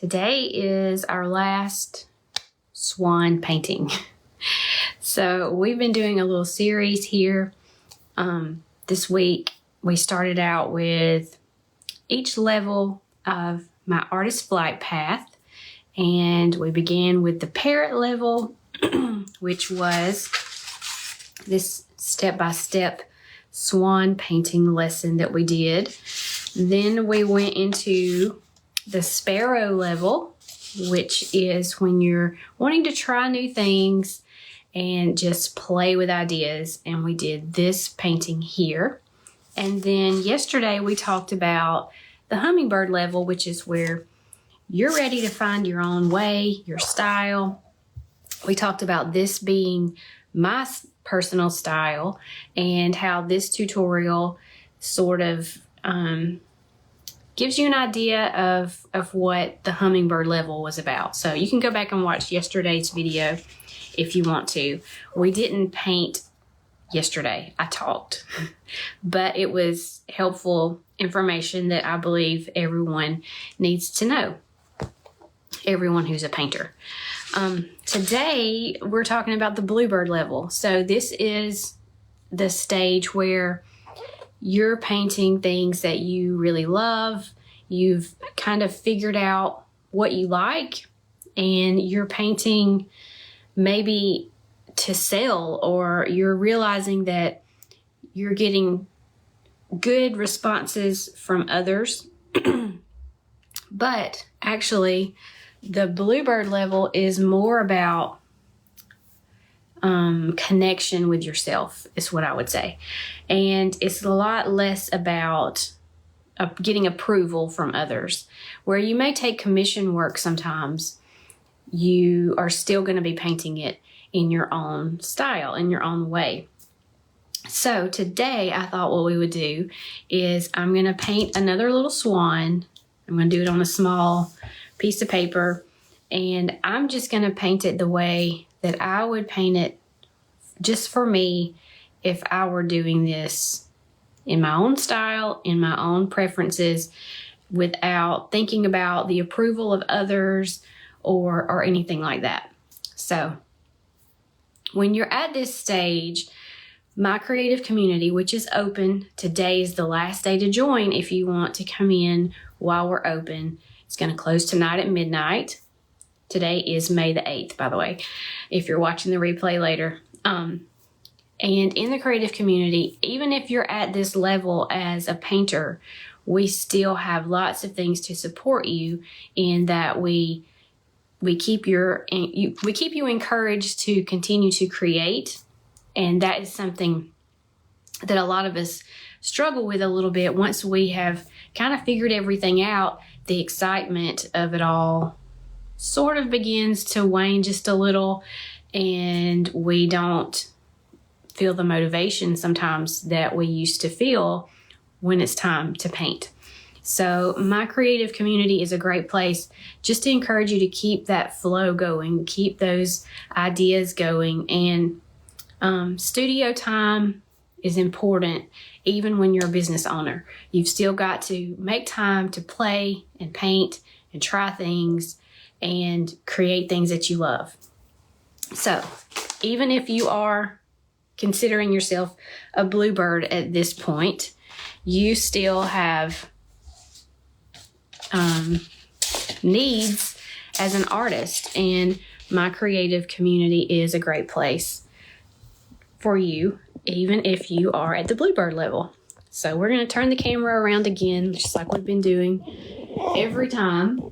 Today is our last swan painting. So we've been doing a little series here. This week we started out with each level of my artist flight path, and we began with the parrot level, which was this step-by-step swan painting lesson that we did. Then we went into the sparrow level, which is when you're wanting to try new things and just play with ideas. And we did this painting here. And then yesterday we talked about the hummingbird level, which is where you're ready to find your own way, your style. We talked about this being my personal style and how this tutorial sort of gives you an idea of what the hummingbird level was about. So you can go back and watch yesterday's video if you want to. We didn't paint yesterday, I talked, but it was helpful information that I believe everyone needs to know, everyone who's a painter. Today we're talking about the bluebird level. So this is the stage where you're painting things that you really love. You've kind of figured out what you like, and you're painting maybe to sell, or you're realizing that you're getting good responses from others. But actually, the bluebird level is more about connection with yourself, is what I would say. And it's a lot less about getting approval from others. Where you may take commission work sometimes, you are still going to be painting it in your own style, in your own way. So today I thought what we would do is I'm going to paint another little swan. I'm going to do it on a small piece of paper, and I'm just going to paint it the way that I would paint it just for me if I were doing this in my own style, in my own preferences, without thinking about the approval of others or anything like that. So when you're at this stage, my creative community, which is open, today is the last day to join if you want to come in while we're open. It's going to close tonight at midnight. Today is May the 8th, by the way, if you're watching the replay later. And in the creative community, even if you're at this level as a painter, we still have lots of things to support you in that we keep you encouraged to continue to create. And that is something that a lot of us struggle with a little bit. Once we have kind of figured everything out, the excitement of it all sort of begins to wane just a little, and we don't feel the motivation sometimes that we used to feel when it's time to paint. So my creative community is a great place just to encourage you to keep that flow going, keep those ideas going. And studio time is important even when you're a business owner. You've still got to make time to play and paint and try things and create things that you love. So even if you are considering yourself a bluebird at this point, you still have needs as an artist, and my creative community is a great place for you, even if you are at the bluebird level. So we're going to turn the camera around again, just like we've been doing every time,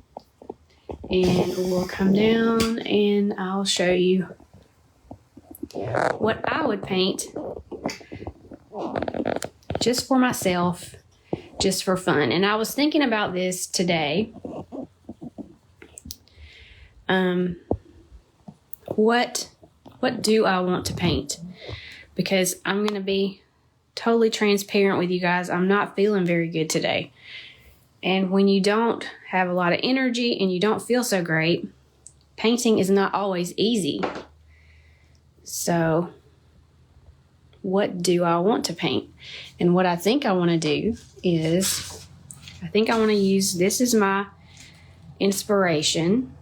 and we'll come down and I'll show you what I would paint just for myself, just for fun. And I was thinking about this today. What do I want to paint? Because I'm going to be totally transparent with you guys. I'm not feeling very good today. And when you don't have a lot of energy and you don't feel so great, painting is not always easy. So what do I want to paint? And what I think I want to do is, I think I want to use, this is my inspiration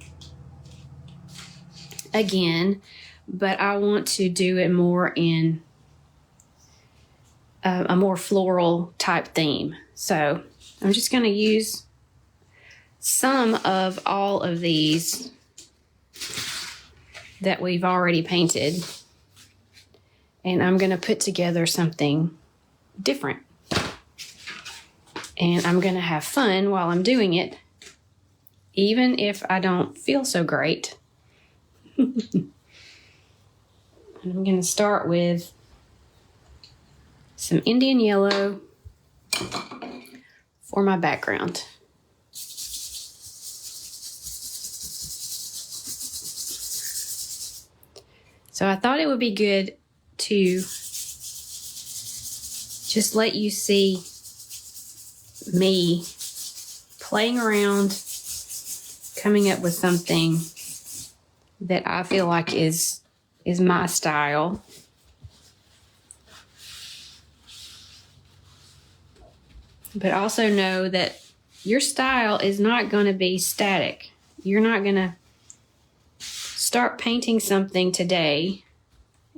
again, but I want to do it more in a more floral type theme. So I'm just going to use some of all of these that we've already painted, and I'm going to put together something different. And I'm going to have fun while I'm doing it, even if I don't feel so great. And I'm going to start with some Indian yellow for my background. So I thought it would be good to just let you see me playing around, coming up with something that I feel like is my style. But also know that your style is not going to be static. You're not going to start painting something today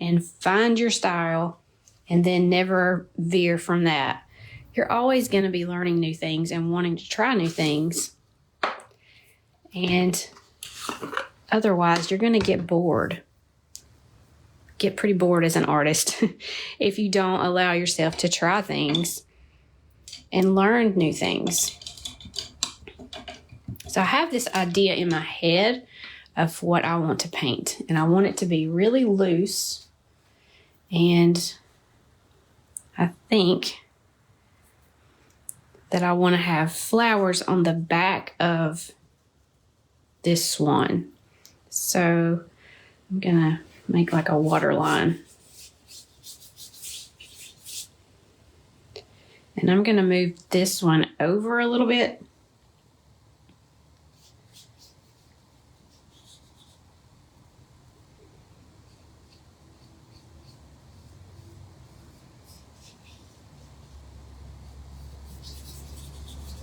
and find your style and then never veer from that. You're always going to be learning new things and wanting to try new things. And otherwise, you're going to get bored. Get pretty bored as an artist if you don't allow yourself to try things and learn new things. So I have this idea in my head of what I want to paint, and I want it to be really loose, and I think that I want to have flowers on the back of this swan. So I'm gonna make like a water line, and I'm gonna move this one over a little bit.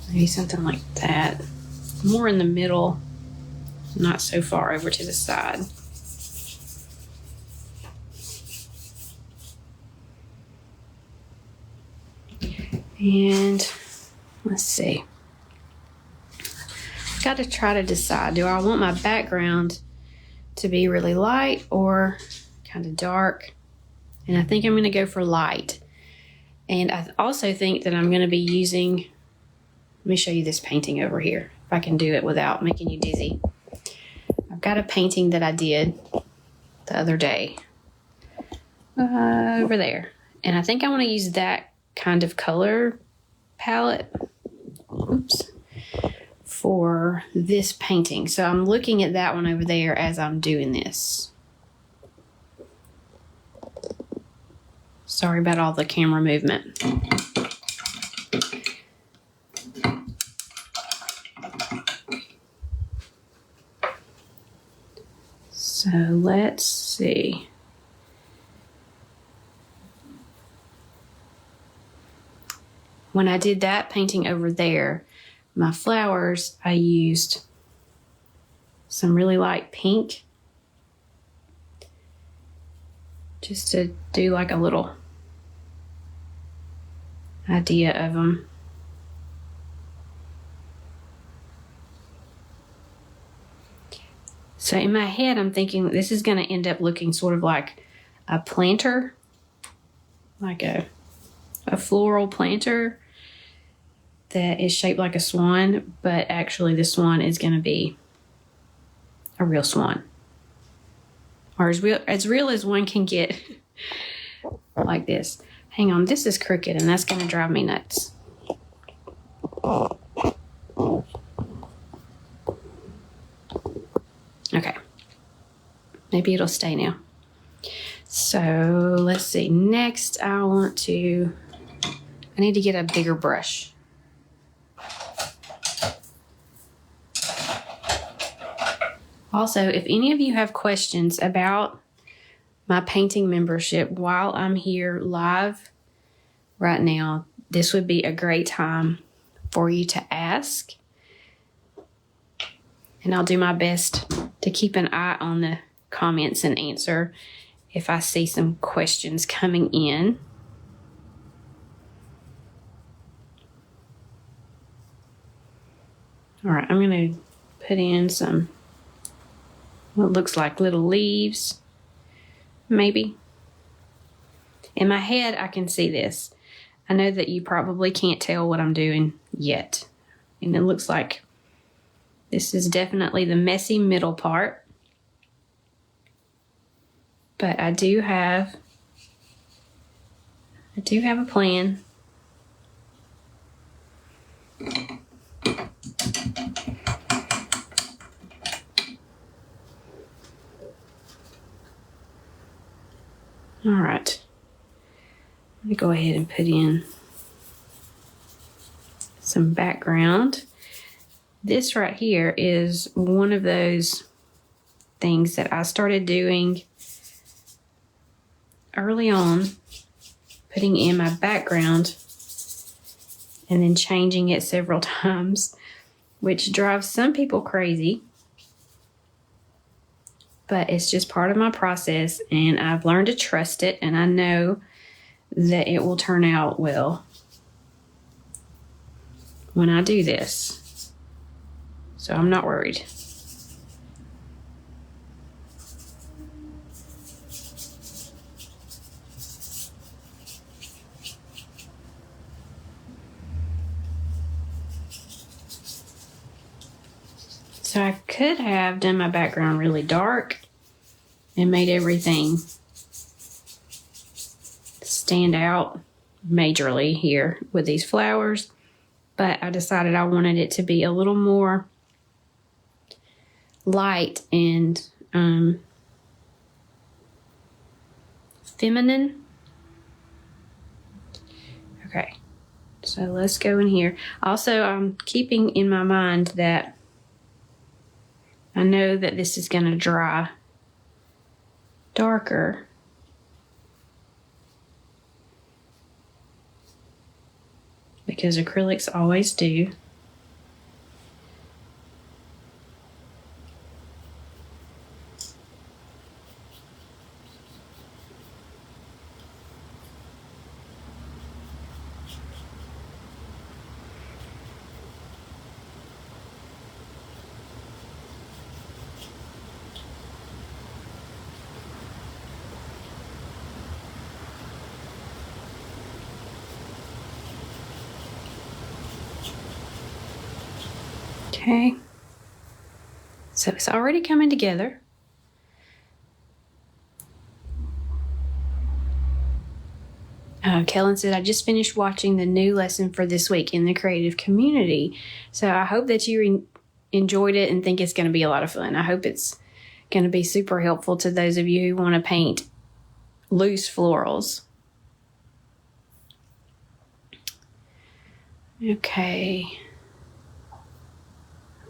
Maybe something like that. More in the middle, not so far over to the side. And let's see. I've got to try to decide, do I want my background to be really light or kind of dark? And I think I'm going to go for light. And I also think that I'm going to be using, let me show you this painting over here, if I can do it without making you dizzy. I've got a painting that I did the other day over there. And I think I want to use that kind of color palette, oops, for this painting. So I'm looking at that one over there as I'm doing this. Sorry about all the camera movement. So let's see. When I did that painting over there, my flowers, I used some really light pink just to do like a little idea of them. So in my head, I'm thinking this is going to end up looking sort of like a planter, like a floral planter that is shaped like a swan, but actually the swan is going to be a real swan, or as real as one can get. Like this. Hang on, this is crooked and that's going to drive me nuts. Okay, maybe it'll stay now. So let's see, next I need to get a bigger brush. Also, if any of you have questions about my painting membership while I'm here live right now, this would be a great time for you to ask. And I'll do my best to keep an eye on the comments and answer if I see some questions coming in. All right, I'm going to put in some what looks like little leaves, maybe. In my head, I can see this. I know that you probably can't tell what I'm doing yet. And it looks like this is definitely the messy middle part. But I do have a plan. All right. Let me go ahead and put in some background. This right here is one of those things that I started doing early on, putting in my background and then changing it several times, which drives some people crazy. But it's just part of my process, and I've learned to trust it, and I know that it will turn out well when I do this. So I'm not worried. So I could have done my background really dark and made everything stand out majorly here with these flowers, but I decided I wanted it to be a little more light and feminine. Okay, so let's go in here. Also, I'm keeping in my mind that I know that this is going to dry darker. Because acrylics always do. Okay, so it's already coming together. Kellen said, I just finished watching the new lesson for this week in the creative community. So I hope that you enjoyed it and think it's going to be a lot of fun. I hope it's going to be super helpful to those of you who want to paint loose florals. Okay.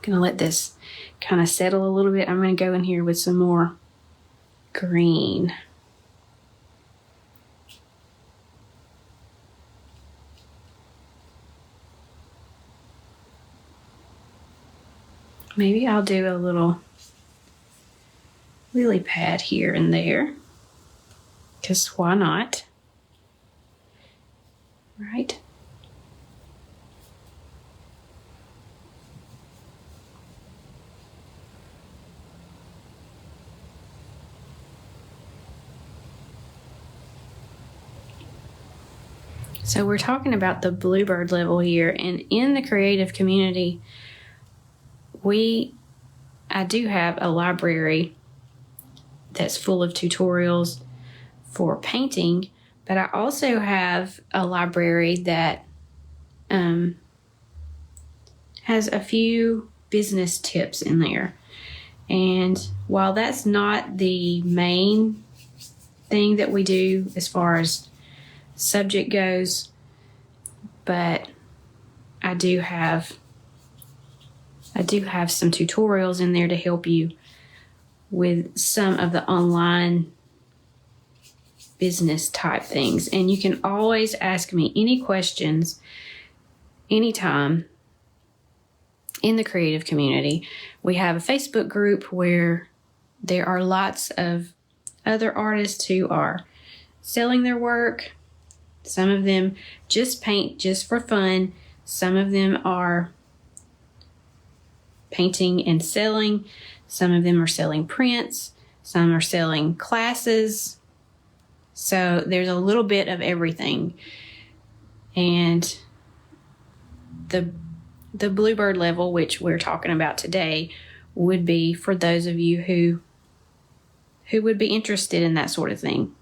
Gonna let this kind of settle a little bit. I'm going to go in here with some more green. Maybe I'll do a little lily pad here and there, because why not, right? So we're talking about the Bluebird level here, and in the creative community, I do have a library that's full of tutorials for painting, but I also have a library that has a few business tips in there. And while that's not the main thing that we do as far as subject goes, but I do have some tutorials in there to help you with some of the online business type things. And you can always ask me any questions anytime in the creative community. We have a Facebook group where there are lots of other artists who are selling their work. Some of them just paint just for fun. Some of them are painting and selling. Some of them are selling prints. Some are selling classes. So there's a little bit of everything. And the Bluebird level, which we're talking about today, would be for those of you who would be interested in that sort of thing.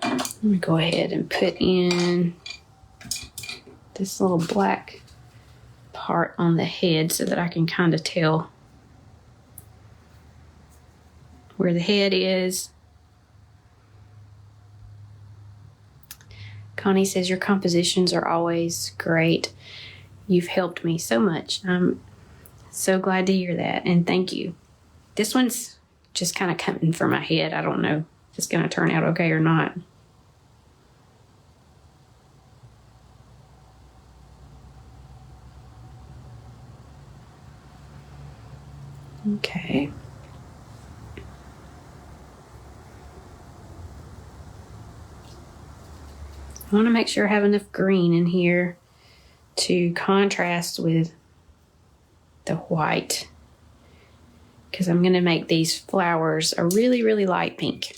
Let me go ahead and put in this little black part on the head so that I can kind of tell where the head is. Connie says, your compositions are always great. You've helped me so much. I'm so glad to hear that, and thank you. This one's just kind of coming from my head. I don't know if it's going to turn out okay or not. Okay. I want to make sure I have enough green in here to contrast with the white, because I'm going to make these flowers a really, really light pink.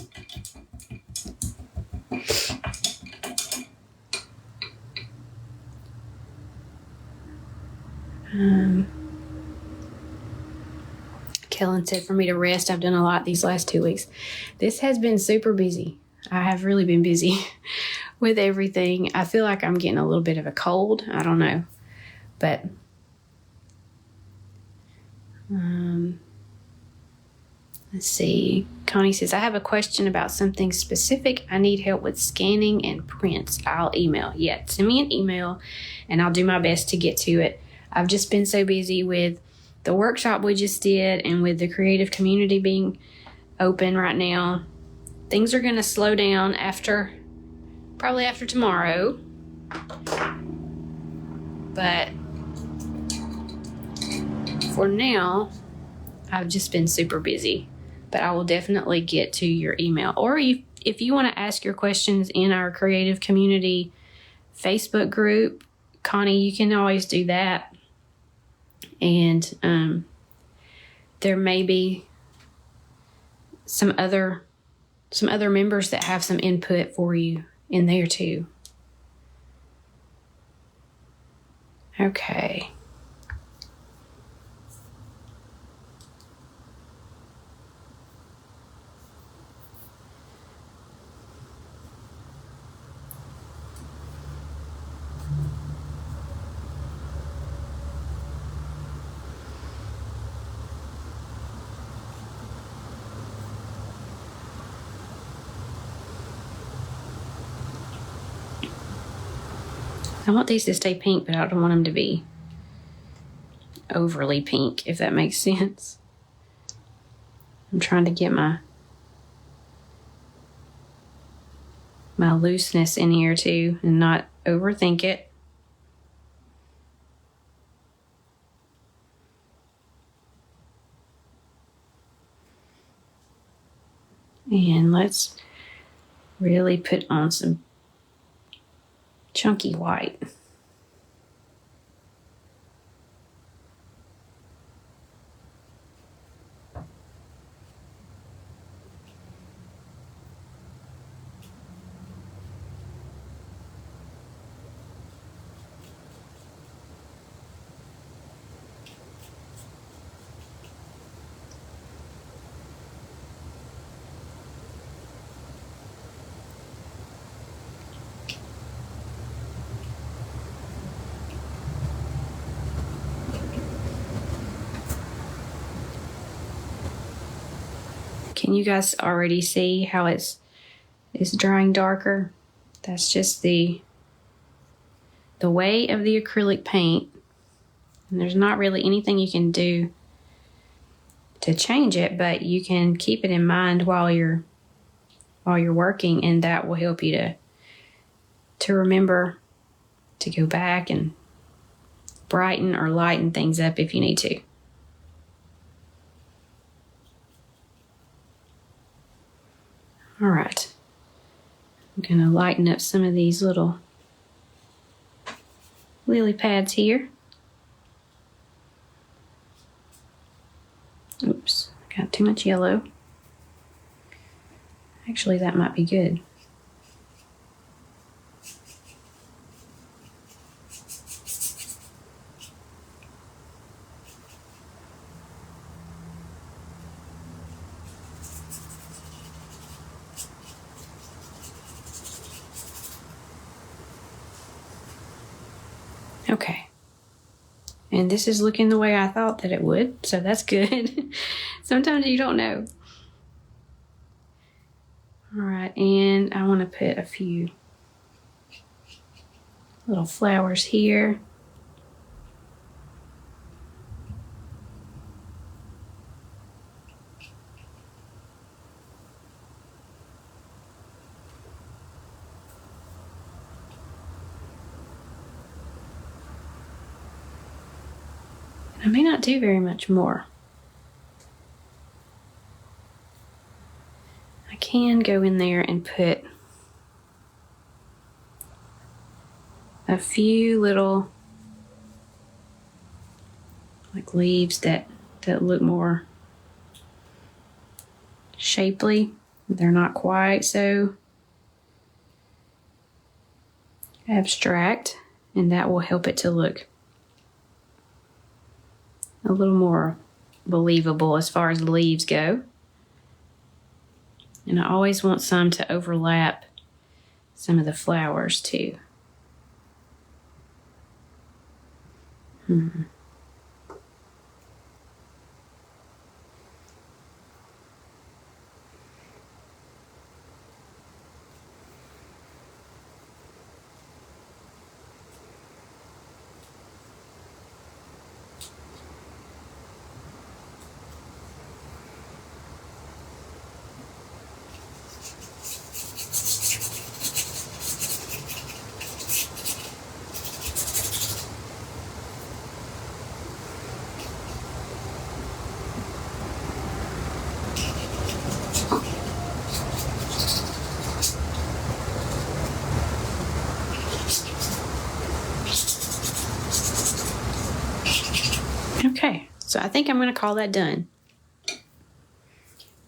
Kellen said for me to rest. I've done a lot these last 2 weeks. This has been super busy. I have really been busy with everything. I feel like I'm getting a little bit of a cold. I don't know. But let's see. Connie says, I have a question about something specific. I need help with scanning and prints. I'll email. Yeah, send me an email and I'll do my best to get to it. I've just been so busy with the workshop we just did and with the creative community being open right now. Things are going to slow down probably after tomorrow. But for now, I've just been super busy. But I will definitely get to your email. Or if you want to ask your questions in our creative community Facebook group, Connie, you can always do that. And there may be some other members that have some input for you in there too. Okay. I want these to stay pink, but I don't want them to be overly pink, if that makes sense. I'm trying to get my looseness in here too and not overthink it. And let's really put on some chunky white. Can you guys already see how it's drying darker? That's just the way of the acrylic paint. And there's not really anything you can do to change it, but you can keep it in mind while you're while you're working, and that will help you to remember to go back and brighten or lighten things up if you need to. All right, I'm going to lighten up some of these little lily pads here. Oops, I got too much yellow. Actually, that might be good. Okay. And this is looking the way I thought that it would, so that's good. Sometimes you don't know. All right, and I want to put a few little flowers here. I may not do very much more. I can go in there and put a few little like leaves that look more shapely. They're not quite so abstract, and that will help it to look a little more believable as far as the leaves go. And I always want some to overlap some of the flowers too. Okay, so I think I'm going to call that done.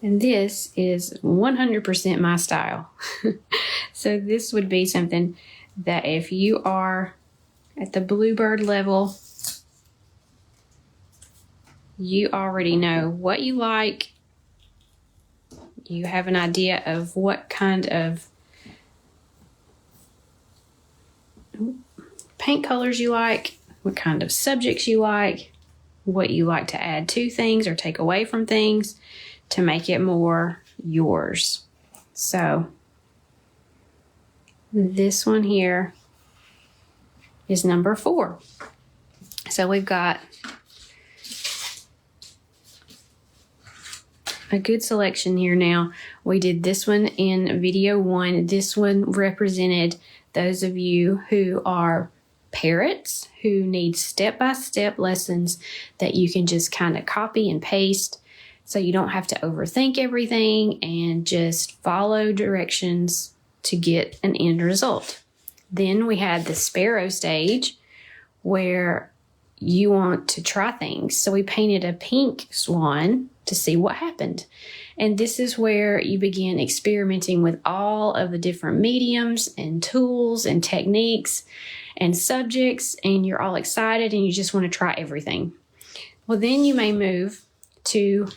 And this is 100% my style. So this would be something that if you are at the Bluebird level, you already know what you like. You have an idea of what kind of paint colors you like, what kind of subjects you like, what you like to add to things or take away from things to make it more yours. So this one here is number 4. So we've got a good selection here now. We did this one in video 1. This one represented those of you who are parrots who need step-by-step lessons that you can just kind of copy and paste, so you don't have to overthink everything and just follow directions to get an end result. Then we had the sparrow stage where you want to try things. So we painted a pink swan to see what happened. And this is where you begin experimenting with all of the different mediums and tools and techniques and subjects, and you're all excited and you just want to try everything. Well, then you may move to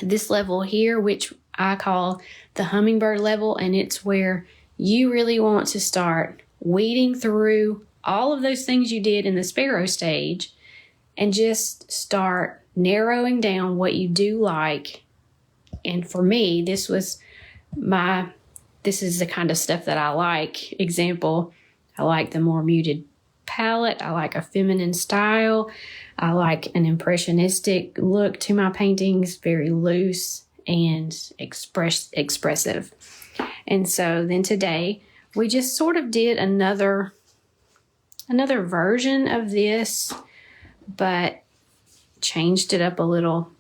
this level here, which I call the hummingbird level, and it's where you really want to start weeding through all of those things you did in the sparrow stage and just start narrowing down what you do like. And for me, this is the kind of stuff that I like. Example, I like the more muted palette. I like a feminine style. I like an impressionistic look to my paintings, very loose and expressive. And so then today we just sort of did another version of this, but changed it up a little.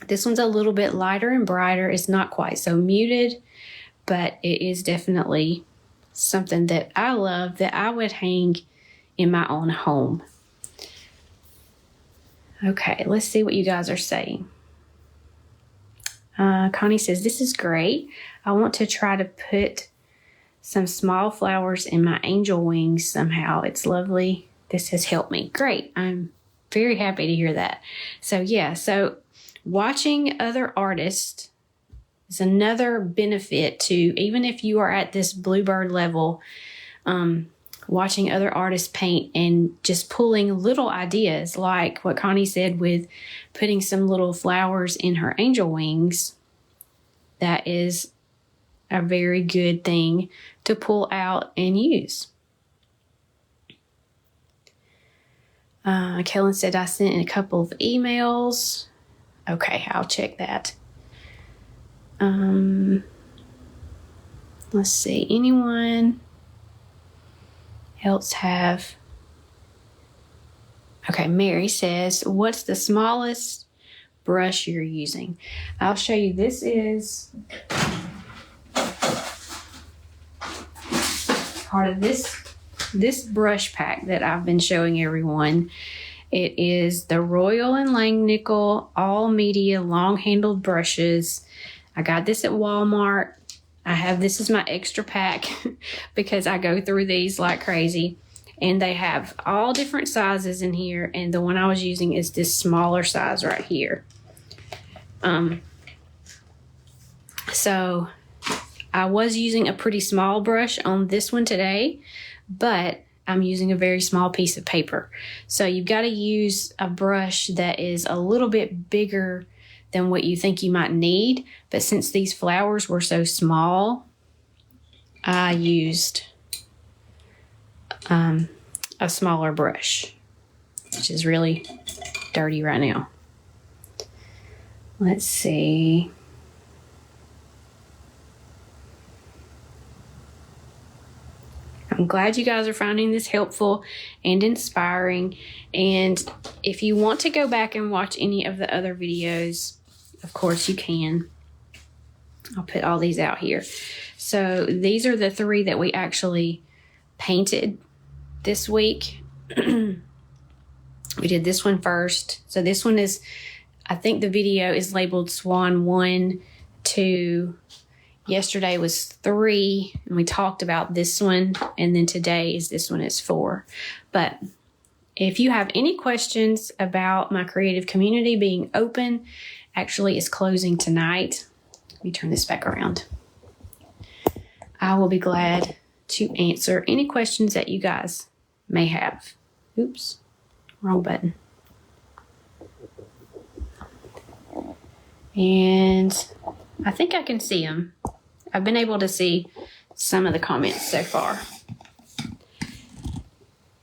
This one's a little bit lighter and brighter. It's not quite so muted, but it is definitely something that I love, that I would hang in my own home. Okay, let's see what you guys are saying. Connie says, this is great. I want to try to put some small flowers in my angel wings somehow. It's lovely. This has helped me. Great. I'm very happy to hear that. So yeah, so watching other artists is another benefit to, even if you are at this Bluebird level, watching other artists paint and just pulling little ideas, like what Connie said with putting some little flowers in her angel wings. That is a very good thing to pull out and use. Kellen said, I sent in a couple of emails. Okay, I'll check that. Let's see. Anyone else have? Okay, Mary says, what's the smallest brush you're using? I'll show you. This is part of this brush pack that I've been showing everyone. It is the Royal & Langnickel all media long handled brushes. I got this at Walmart. I have this as my extra pack because I go through these like crazy. And they have all different sizes in here. And the one I was using is this smaller size right here. So I was using a pretty small brush on this one today, but I'm using a very small piece of paper. So you've got to use a brush that is a little bit bigger than what you think you might need. But since these flowers were so small, I used a smaller brush, which is really dirty right now. Let's see. I'm glad you guys are finding this helpful and inspiring. And if you want to go back and watch any of the other videos, of course you can. I'll put all these out here. So these are the 3 that we actually painted this week. We did this one first. So this one is, I think the video is labeled Swan 1, 2. Yesterday was 3, and we talked about this one, and then today is this one is 4. But if you have any questions about my creative community being open, actually it's closing tonight. Let me turn this back around. I will be glad to answer any questions that you guys may have. Oops, wrong button. And I think I can see them. I've been able to see some of the comments so far.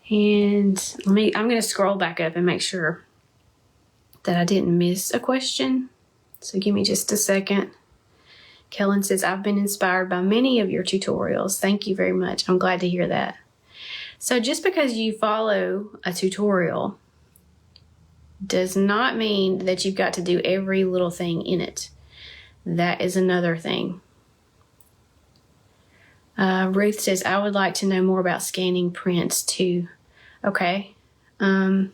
And I'm going to scroll back up and make sure that I didn't miss a question. So give me just a second. Kellen says, I've been inspired by many of your tutorials. Thank you very much. I'm glad to hear that. So just because you follow a tutorial does not mean that you've got to do every little thing in it. That is another thing. Ruth says, I would like to know more about scanning prints too. Okay. Let's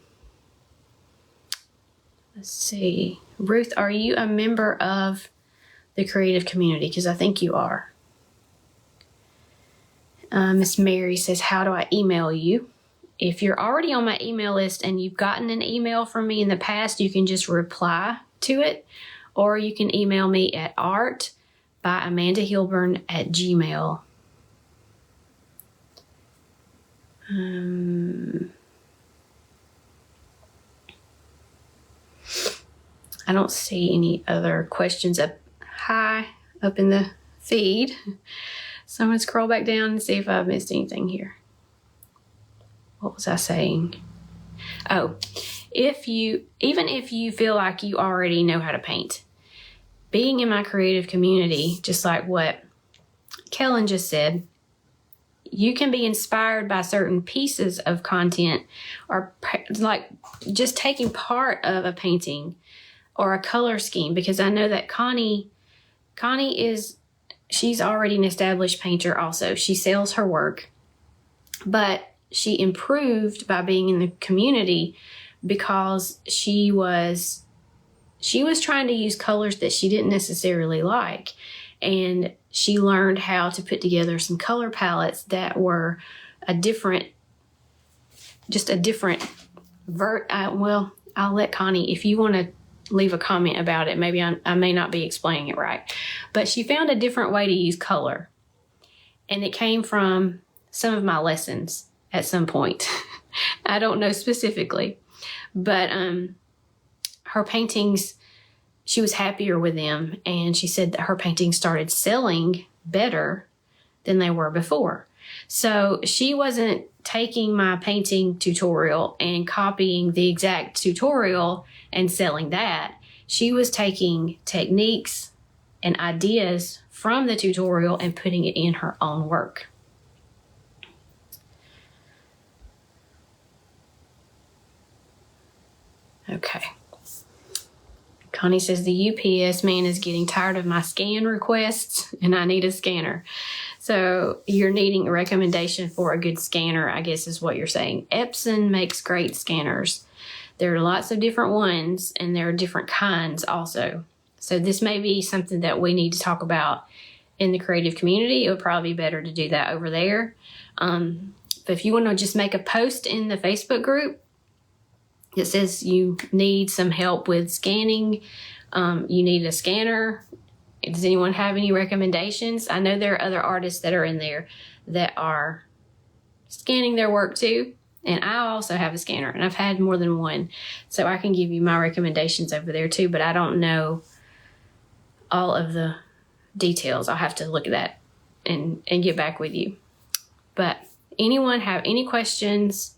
see. Ruth, are you a member of the creative community? Because I think you are. Miss Mary says, how do I email you? If you're already on my email list and you've gotten an email from me in the past, you can just reply to it. Or you can email me at art@amandahilburn.gmail.com. I don't see any other questions up high up in the feed. So I'm going to scroll back down and see if I've missed anything here. What was I saying? Oh, even if you feel like you already know how to paint, being in my creative community, just like what Kellen just said, you can be inspired by certain pieces of content, or like just taking part of a painting or a color scheme, because I know that Connie she's already an established painter also. She sells her work, but she improved by being in the community because she was trying to use colors that she didn't necessarily like. And she learned how to put together some color palettes that were well, I'll let Connie, if you want to leave a comment about it, maybe I may not be explaining it right, but she found a different way to use color. And it came from some of my lessons at some point. I don't know specifically, but her paintings, she was happier with them, and she said that her paintings started selling better than they were before. So she wasn't taking my painting tutorial and copying the exact tutorial and selling that. She was taking techniques and ideas from the tutorial and putting it in her own work. Okay. Connie says the UPS man is getting tired of my scan requests and I need a scanner. So you're needing a recommendation for a good scanner, I guess is what you're saying. Epson makes great scanners. There are lots of different ones, and there are different kinds also. So this may be something that we need to talk about in the creative community. It would probably be better to do that over there. But if you want to just make a post in the Facebook group that says you need some help with scanning, you need a scanner, does anyone have any recommendations? I know there are other artists that are in there that are scanning their work too. And I also have a scanner, and I've had more than one. So I can give you my recommendations over there too, but I don't know all of the details. I'll have to look at that and get back with you. But anyone have any questions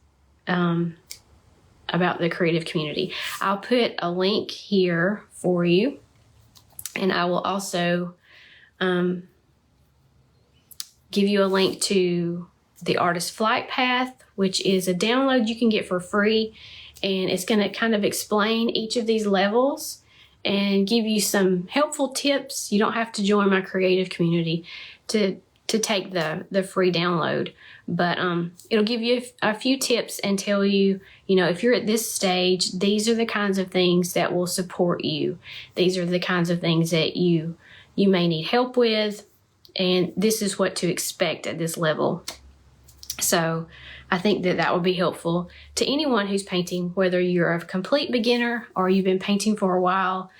about the creative community? I'll put a link here for you. And I will also give you a link to the Artist Flight Path, which is a download you can get for free. And it's going to kind of explain each of these levels and give you some helpful tips. You don't have to join my creative community to take the free download. But it'll give you a few tips and tell you, if you're at this stage, these are the kinds of things that will support you. These are the kinds of things that you may need help with. And this is what to expect at this level. So I think that would be helpful to anyone who's painting, whether you're a complete beginner or you've been painting for a while.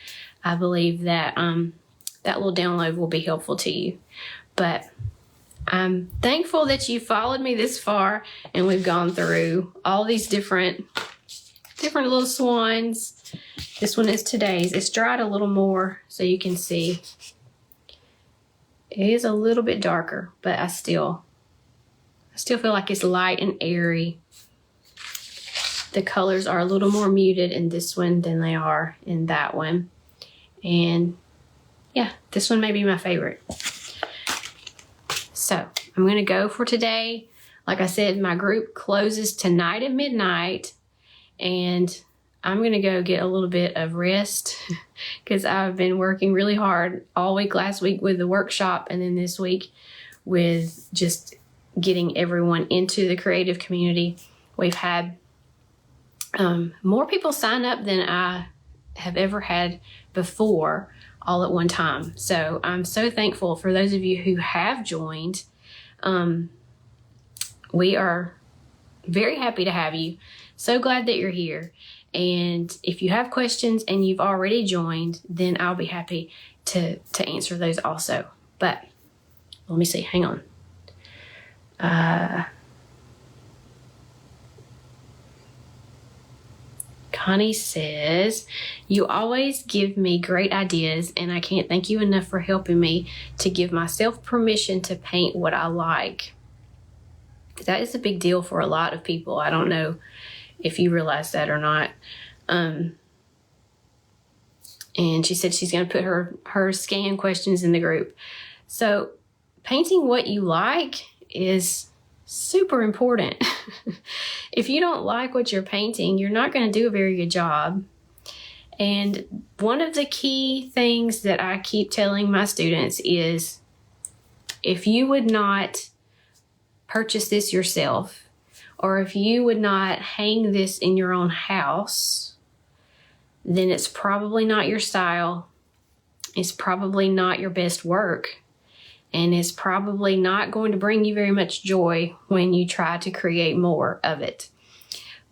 I believe that that little download will be helpful to you. But I'm thankful that you followed me this far, and we've gone through all these different little swans. This one is today's. It's dried a little more so you can see. It is a little bit darker, but I still feel like it's light and airy. The colors are a little more muted in this one than they are in that one. And yeah, this one may be my favorite. So I'm going to go for today. Like I said, my group closes tonight at midnight, and I'm going to go get a little bit of rest because I've been working really hard all week last week with the workshop, and then this week with just getting everyone into the creative community. We've had more people sign up than I have ever had before, all at one time. So I'm so thankful for those of you who have joined. We are very happy to have you. So glad that you're here. And if you have questions and you've already joined, then I'll be happy to answer those also. But let me see, hang on. Connie says, you always give me great ideas, and I can't thank you enough for helping me to give myself permission to paint what I like. That is a big deal for a lot of people. I don't know if you realize that or not. And she said she's going to put her scan questions in the group. So painting what you like is super important. If you don't like what you're painting, you're not going to do a very good job. And one of the key things that I keep telling my students is, if you would not purchase this yourself, or if you would not hang this in your own house, then it's probably not your style. It's probably not your best work. And it's probably not going to bring you very much joy when you try to create more of it.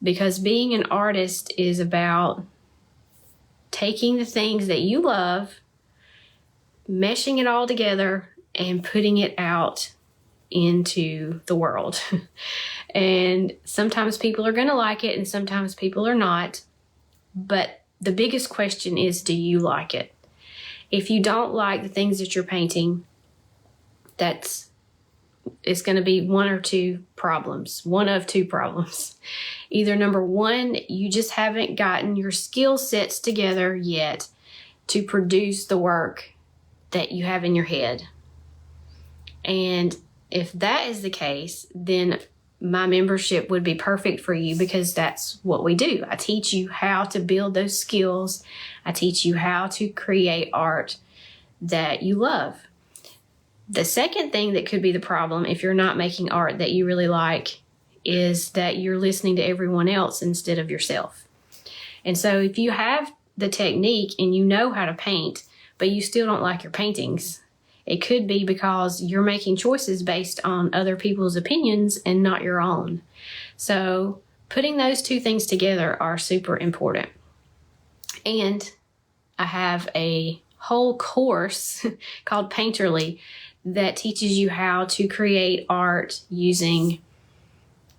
Because being an artist is about taking the things that you love, meshing it all together, and putting it out into the world. And sometimes people are going to like it and sometimes people are not. But the biggest question is, do you like it? If you don't like the things that you're painting, it's going to be one of two problems. Either number one, you just haven't gotten your skill sets together yet to produce the work that you have in your head. And if that is the case, then my membership would be perfect for you, because that's what we do. I teach you how to build those skills. I teach you how to create art that you love. The second thing that could be the problem if you're not making art that you really like is that you're listening to everyone else instead of yourself. And so if you have the technique and you know how to paint, but you still don't like your paintings, it could be because you're making choices based on other people's opinions and not your own. So putting those two things together are super important. And I have a whole course called Painterly that teaches you how to create art using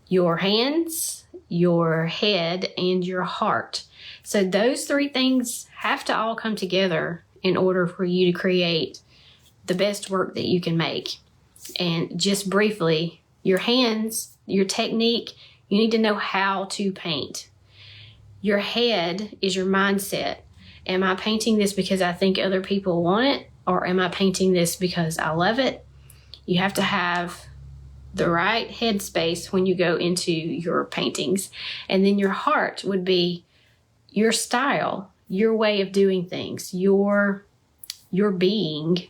your hands, your head, and your heart. So those three things have to all come together in order for you to create the best work that you can make. And just briefly, your hands, your technique, you need to know how to paint. Your head is your mindset. Am I painting this because I think other people want it? Or am I painting this because I love it? You have to have the right headspace when you go into your paintings. And then your heart would be your style, your way of doing things, your being,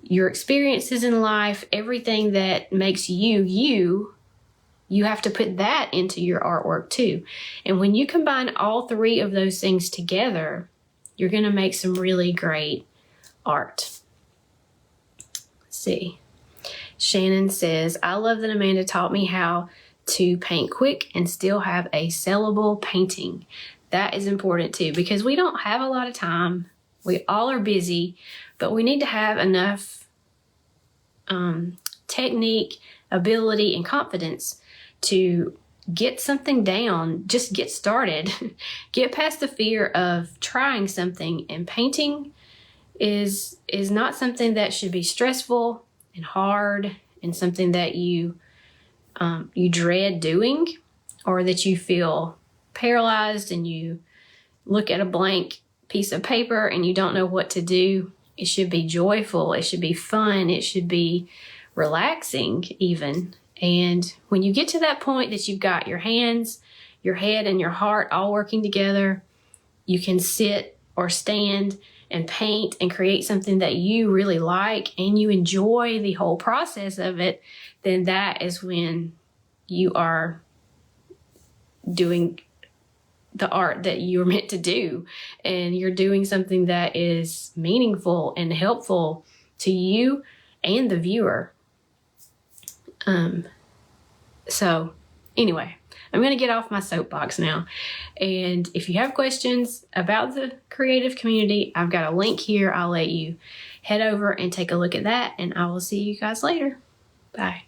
your experiences in life, everything that makes you have to put that into your artwork too. And when you combine all three of those things together, you're going to make some really great art. Let's see. Shannon says, I love that Amanda taught me how to paint quick and still have a sellable painting. That is important too, because we don't have a lot of time. We all are busy, but we need to have enough technique, ability, and confidence to get something down, just get started, get past the fear of trying something. And painting is not something that should be stressful and hard and something that you dread doing, or that you feel paralyzed and you look at a blank piece of paper and you don't know what to do. It should be joyful. It should be fun. It should be relaxing even. And when you get to that point that you've got your hands, your head, and your heart all working together, you can sit or stand and paint and create something that you really like and you enjoy the whole process of it. Then that is when you are doing the art that you're meant to do, and you're doing something that is meaningful and helpful to you and the viewer. So anyway, I'm going to get off my soapbox now. And if you have questions about the creative community, I've got a link here. I'll let you head over and take a look at that, and I will see you guys later. Bye.